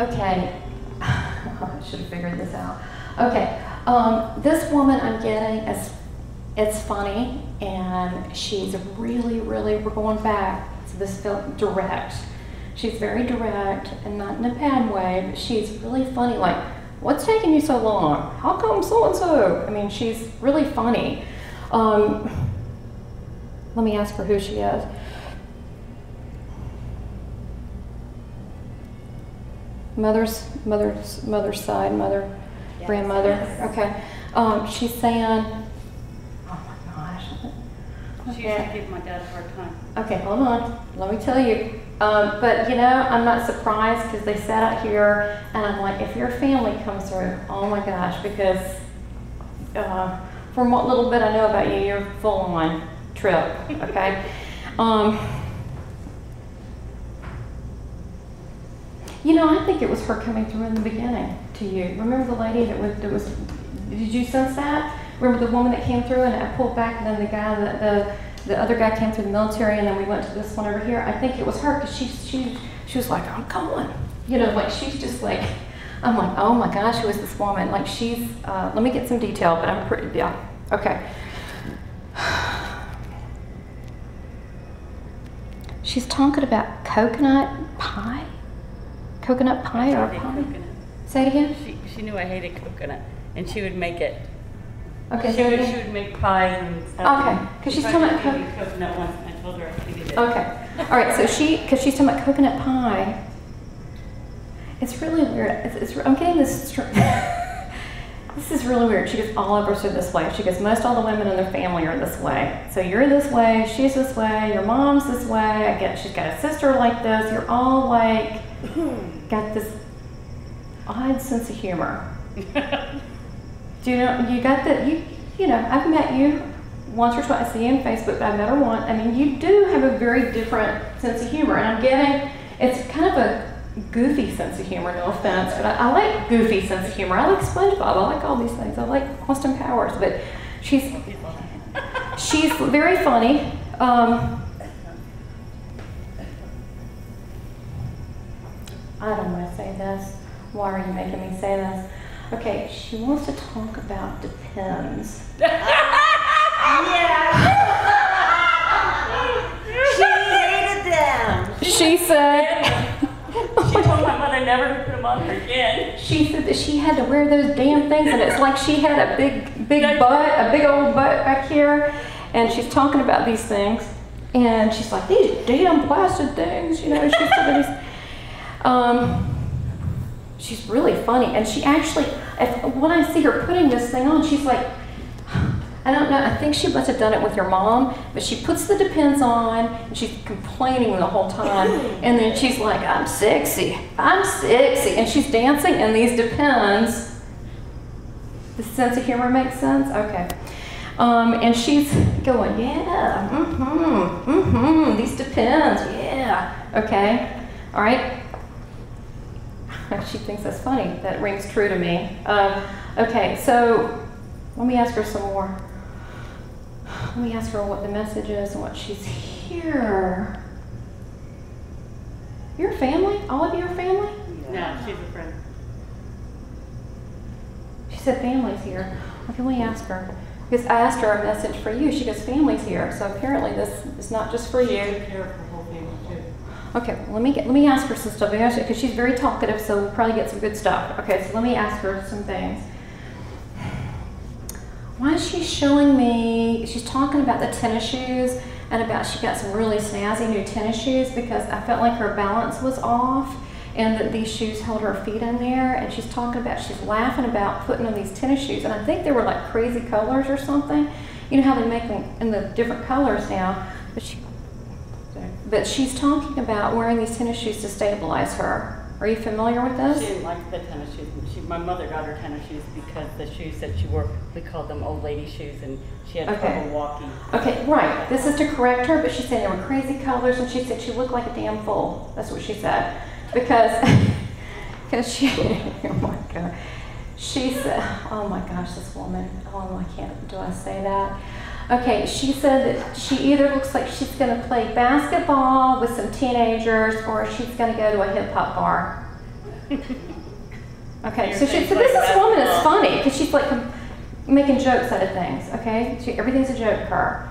Okay, I should have figured this out. Okay, this woman I'm getting is, it's funny, and she's really, we're going back to this film, direct. She's very direct, and not in a bad way, but she's really funny, like, what's taking you so long? How come so-and-so? I mean, she's really funny. Let me ask her who she is. Mother's side, yes. Grandmother. Yes. Okay. She's saying, oh my gosh. She used to give my dad a hard time. Okay, hold on. Let me tell you. But you know, I'm not surprised because they sat out here, and I'm like, if your family comes through, oh my gosh, because from what little bit I know about you, you're full on trip. Okay. You know, I think it was her coming through in the beginning to you. Remember the lady that was, did you sense that? Remember the woman that came through and I pulled back, and then the guy, the other guy came through the military, and then we went to this one over here. I think it was her, because she was like, I'm going. You know, like she's just like, I'm like, oh my gosh, who is this woman? Like she's, let me get some detail, but I'm pretty, yeah, okay. She's talking about coconut pie? Coconut pie or pie? Coconut. Say it again? She knew I hated coconut, and she would make it. Okay, she would make pies and stuff. Okay, because she's talking about coconut once, and I told her I hated it. Okay, all right. So because she's talking about coconut pie. It's really weird. I'm getting this. This is really weird. She goes, all of us are this way. She goes, most all the women in their family are this way. So you're this way, she's this way, your mom's this way. I get she's got a sister like this. You're all like got this odd sense of humor. Do you know, you got that, you know, I've met you once or twice, I see you on Facebook, but I met her once. I mean, you do have a very different sense of humor, and I'm getting, it's kind of a goofy sense of humor, no offense, but I like goofy sense of humor. I like SpongeBob, I like all these things. I like Austin Powers, but she's very funny. I don't want to say this. Why are you making me say this? Okay, she wants to talk about Depends. Yeah. She hated them. She said. She told my mother never to put them on her again. She said that she had to wear those damn things, and it's like she had a big butt, a big old butt back here, and she's talking about these things, and she's like, these damn plastic things, you know. She's talking these. She's really funny, and she actually, when I see her putting this thing on, she's like, I don't know, I think she must have done it with your mom, but she puts the Depends on, and she's complaining the whole time, and then she's like, I'm sexy, and she's dancing in these Depends. The sense of humor makes sense? Okay. And she's going, yeah, these Depends, yeah, okay, all right. She thinks that's funny. That rings true to me. Okay, so let me ask her some more. Let me ask her what the message is and what she's here. Your family? All of you are family? No, she's a friend. She said family's here. Okay, let me ask her. Because I asked her a message for you. She goes, family's here. So apparently this is not just for you. She took care of her whole family too. Okay, well, let me ask her some stuff because she's very talkative, so we'll probably get some good stuff. Okay, so let me ask her some things. Why is she showing me? She's talking about the tennis shoes and about she got some really snazzy new tennis shoes because I felt like her balance was off and that these shoes held her feet in there. And she's talking about, she's laughing about putting on these tennis shoes, and I think they were like crazy colors or something. You know how they make them in the different colors now, but she's talking about wearing these tennis shoes to stabilize her. Are you familiar with this? She didn't like the tennis shoes. My mother got her tennis shoes because the shoes that she wore, we called them old lady shoes, and she had trouble walking. Okay, right. This is to correct her, but she said they were crazy colors, and she said she looked like a damn fool. That's what she said. Because she, oh my God. She said, oh my gosh, this woman, oh, I can't, do I say that? Okay, she said that she either looks like she's going to play basketball with some teenagers or she's going to go to a hip hop bar. Okay, so this woman is funny because she's like making jokes out of things. Okay, everything's a joke to her.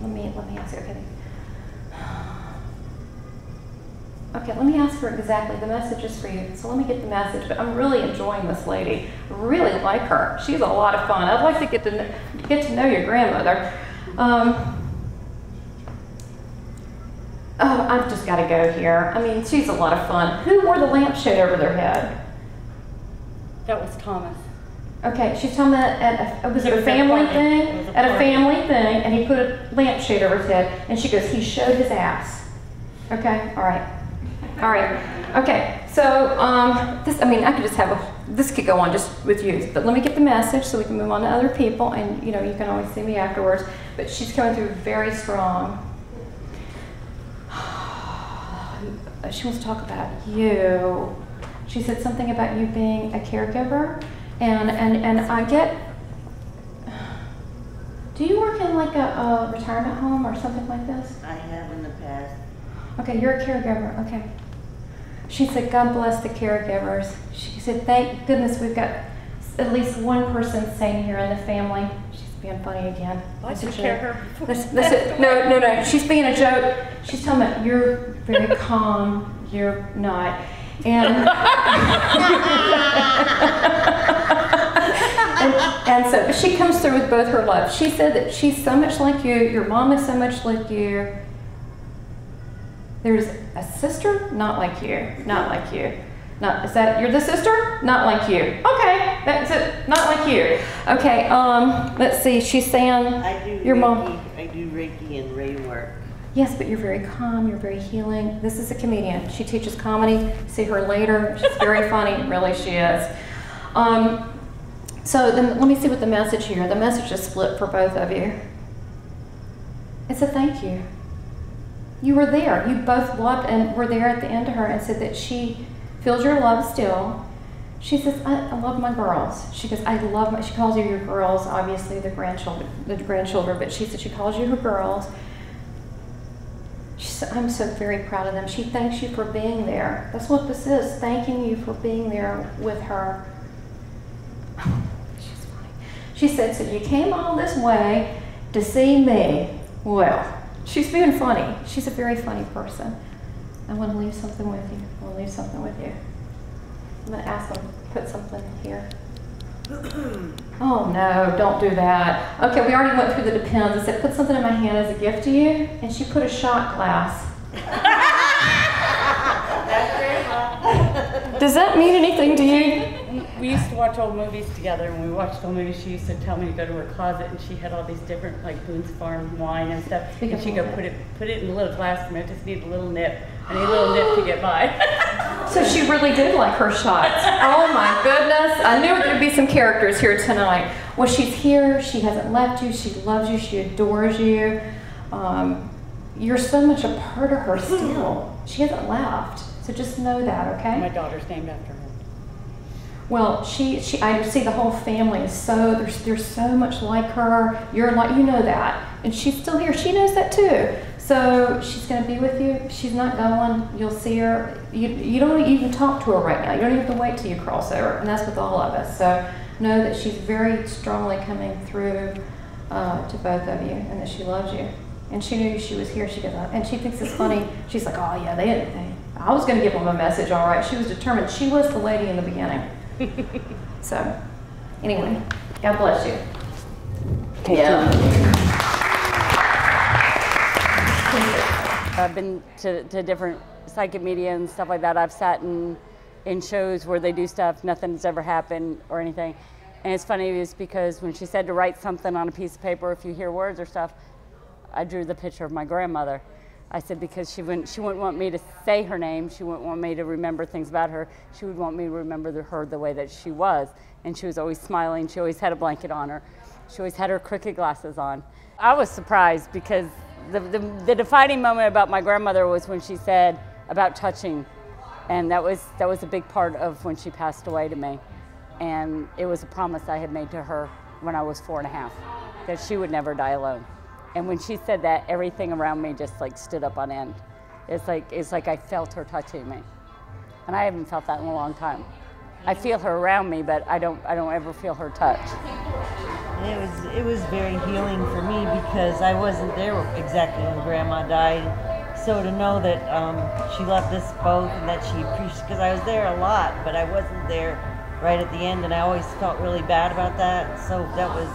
Let me ask her. Okay, let me ask her exactly. The message is for you. So let me get the message. But I'm really enjoying this lady. I really like her. She's a lot of fun. I'd like to get to know your grandmother. Oh, I've just got to go here. I mean, she's a lot of fun. Who wore the lampshade over their head? That was Thomas. Okay, she's talking about was it a family thing? At a family thing, and he put a lampshade over his head, and she goes, he showed his ass. Okay, all right. Okay, so I mean, I could just this could go on just with you, but let me get the message so we can move on to other people, and you can always see me afterwards. But she's coming through very strong. She wants to talk about you. She said something about you being a caregiver, and I get. Do you work in like a retirement home or something like this? I have in the past. Okay, you're a caregiver. Okay. She said, God bless the caregivers. She said, thank goodness we've got at least one person sane here in the family. She's being funny again. I took care of her. No. She's being a joke. She's telling me, you're very calm. You're not. And, and so she comes through with both her love. She said that she's so much like you. Your mom is so much like you. There's a sister, not like you, not like you. Is that, you're the sister? Not like you. Okay, that's it, not like you. Okay, let's see, she's saying your mom. I do Reiki and Ray work. Yes, but you're very calm, you're very healing. This is a comedian. She teaches comedy. See her later. She's very funny, really she is. So then let me see what the message here. The message is split for both of you. It's a thank you. You were there. You both loved and were there at the end of her and said that she feels your love still. She says, I love my girls. She goes, she calls you your girls, obviously the grandchildren, but she said she calls you her girls. She said, I'm so very proud of them. She thanks you for being there. That's what this is, thanking you for being there with her. She's funny. She said, so you came all this way to see me. Well, she's being funny. She's a very funny person. I want to leave something with you. I'm going to ask them to put something here. Oh no, don't do that. Okay, we already went through the depends. I said, put something in my hand as a gift to you. And she put a shot glass. Does that mean anything to you? We used to watch old movies together, and when we watched old movies, she used to tell me to go to her closet, and she had all these different, like Boone's Farm wine and stuff. And she'd go put it in a little glass for me. I just need a little nip. I need a little nip to get by. So she really did like her shots. Oh my goodness. I knew there'd be some characters here tonight. Well, she's here. She hasn't left you. She loves you. She adores you. You're so much a part of her still. She hasn't left. So just know that, okay? My daughter's named after her. Well, I see the whole family is so, they're so much like her. You're like, you know that. And she's still here. She knows that too. So she's going to be with you. She's not going. You'll see her. You don't even talk to her right now. You don't even have to wait till you cross over. And that's with all of us. So know that she's very strongly coming through to both of you and that she loves you. And she knew she was here. She goes, and she thinks it's funny. She's like, oh yeah, I was going to give them a message, all right. She was determined. She was the lady in the beginning. So, anyway, God bless you. I've been to different psychic media and stuff like that. I've sat in shows where they do stuff, nothing's ever happened or anything. And it's funny is because when she said to write something on a piece of paper, if you hear words or stuff, I drew the picture of my grandmother. I said because she wouldn't want me to say her name. She wouldn't want me to remember things about her. She would want me to remember her the way that she was. And she was always smiling. She always had a blanket on her. She always had her cricket glasses on. I was surprised because the defining moment about my grandmother was when she said about touching. And that was a big part of when she passed away to me. And it was a promise I had made to her when I was 4.5, that she would never die alone. And when she said that, everything around me just like stood up on end. It's like I felt her touching me. And I haven't felt that in a long time. I feel her around me, but I don't ever feel her touch. It was very healing for me because I wasn't there exactly when Grandma died. So to know that she loved us both and that she appreciated, because I was there a lot, but I wasn't there right at the end, and I always felt really bad about that. So that was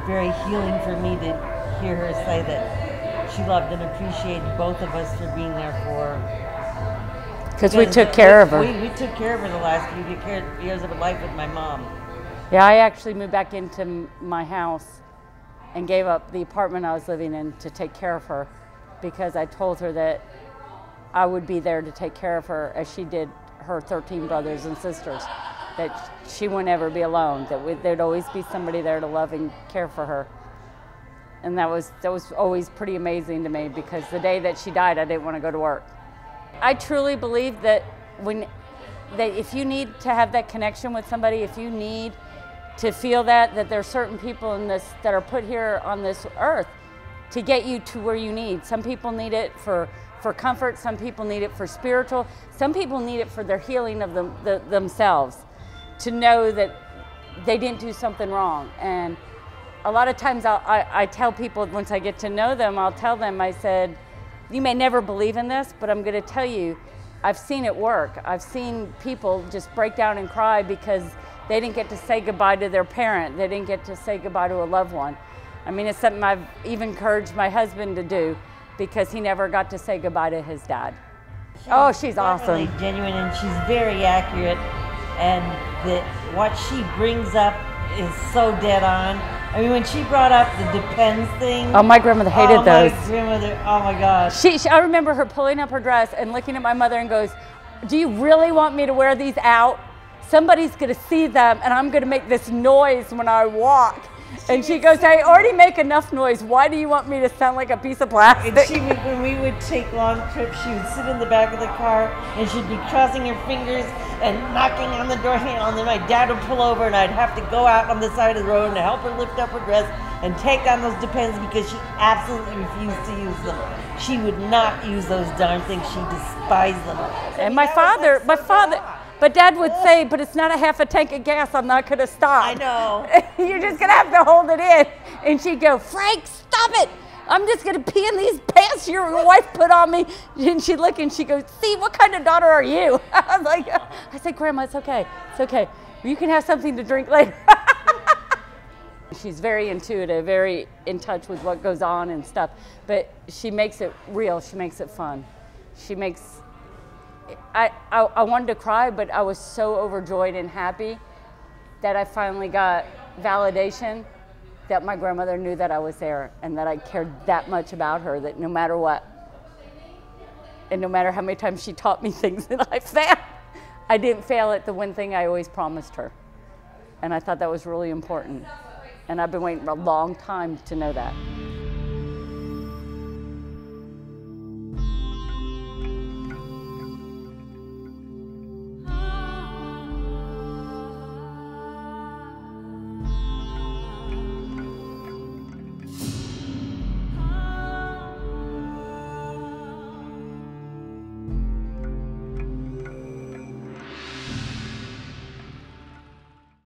very healing for me to hear her say that she loved and appreciated both of us for being there for her. Because we took care of her. We took care of her the last few years of her life with my mom. Yeah, I actually moved back into my house and gave up the apartment I was living in to take care of her, because I told her that I would be there to take care of her as she did her 13 brothers and sisters, that she would never be alone, that there'd always be somebody there to love and care for her. And that was always pretty amazing to me, because the day that she died, I didn't want to go to work. I truly believe that if you need to have that connection with somebody, if you need to feel that there are certain people in this that are put here on this earth to get you to where you need. Some people need it for comfort, some people need it for spiritual, some people need it for their healing of themselves, to know that they didn't do something wrong. And a lot of times I tell people, once I get to know them, I'll tell them, I said, you may never believe in this, but I'm going to tell you, I've seen it work. I've seen people just break down and cry because they didn't get to say goodbye to their parent. They didn't get to say goodbye to a loved one. I mean, it's something I've even encouraged my husband to do, because he never got to say goodbye to his dad. She's awesome. Really genuine, and she's very accurate, and what she brings up is so dead on. I mean, when she brought up the Depends thing. Oh, my grandmother hated those. My grandmother, oh my gosh. I remember her pulling up her dress and looking at my mother and goes, do you really want me to wear these out? Somebody's gonna see them and I'm gonna make this noise when I walk. And she goes, I already make enough noise. Why do you want me to sound like a piece of plastic? And when we would take long trips, she would sit in the back of the car and she'd be crossing her fingers and knocking on the door handle, and then my dad would pull over and I'd have to go out on the side of the road and help her lift up her dress and take down those Depends, because she absolutely refused to use them. She would not use those darn things. She despised them. And but Dad would say, but it's not a half a tank of gas, I'm not gonna stop. I know. You're just gonna have to hold it in. And she'd go, Frank, stop it. I'm just gonna pee in these pants your wife put on me. And she'd look and she goes, see, what kind of daughter are you? I said, Grandma, it's okay, it's okay. You can have something to drink later. She's very intuitive, very in touch with what goes on and stuff, but she makes it real, she makes it fun. I wanted to cry, but I was so overjoyed and happy that I finally got validation that my grandmother knew that I was there and that I cared that much about her, that no matter what, and no matter how many times she taught me things that I failed, I didn't fail at the one thing I always promised her. And I thought that was really important. And I've been waiting a long time to know that.